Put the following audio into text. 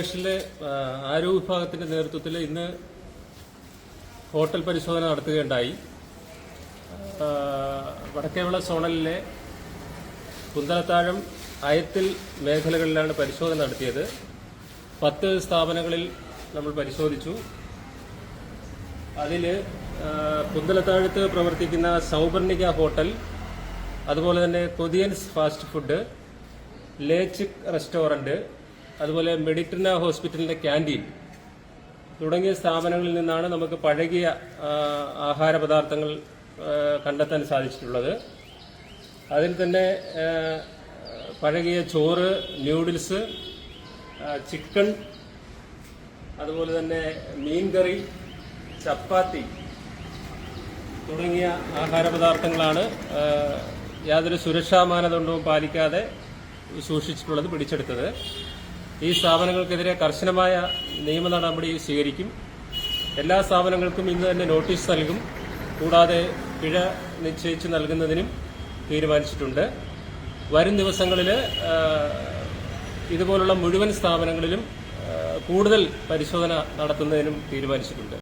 കോർപ്പറേഷനിലെ ആരോഗ്യ വിഭാഗത്തിന്റെ നേതൃത്വത്തിൽ ഇന്ന് ഹോട്ടൽ പരിശോധന നടത്തുകയുണ്ടായി. വടക്കേവിള സോണലിലെ കുന്തളത്താഴം, അയത്തിൽ മേഖലകളിലാണ് പരിശോധന നടത്തിയത്. 10 സ്ഥാപനങ്ങളിൽ നമ്മൾ പരിശോധിച്ചു. അതിൽ കുന്തളത്താഴത്ത് പ്രവർത്തിക്കുന്ന സൗപർണിക ഹോട്ടൽ, അതുപോലെ തന്നെ കൊതിയൻസ് ഫാസ്റ്റ് ഫുഡ്, ലേച്ചിക് റെസ്റ്റോറന്റ്, അതുപോലെ മെഡിറ്റർന ഹോസ്പിറ്റലിന്റെ ക്യാൻറ്റീൻ തുടങ്ങിയ സ്ഥാപനങ്ങളിൽ നിന്നാണ് നമുക്ക് പഴകിയ ആഹാര പദാർത്ഥങ്ങൾ കണ്ടെത്താൻ സാധിച്ചിട്ടുള്ളത്. അതിൽ തന്നെ പഴകിയ ചോറ്, ന്യൂഡിൽസ്, ചിക്കൻ, അതുപോലെ തന്നെ മീൻകറി, ചപ്പാത്തി തുടങ്ങിയ ആഹാര പദാർത്ഥങ്ങളാണ് യാതൊരു സുരക്ഷാ മാനദണ്ഡവും പാലിക്കാതെ സൂക്ഷിച്ചിട്ടുള്ളത് പിടിച്ചെടുത്തത്. ഈ സ്ഥാപനങ്ങൾക്കെതിരെ കർശനമായ നിയമ നടപടി സ്വീകരിക്കും. എല്ലാ സ്ഥാപനങ്ങൾക്കും ഇന്ന് തന്നെ നോട്ടീസ് നൽകും. കൂടാതെ പിഴ നിശ്ചയിച്ച് നൽകുന്നതിനും തീരുമാനിച്ചിട്ടുണ്ട്. വരും ദിവസങ്ങളിൽ ഇതുപോലുള്ള മുഴുവൻ സ്ഥാപനങ്ങളിലും കൂടുതൽ പരിശോധന നടത്തുന്നതിനും തീരുമാനിച്ചിട്ടുണ്ട്.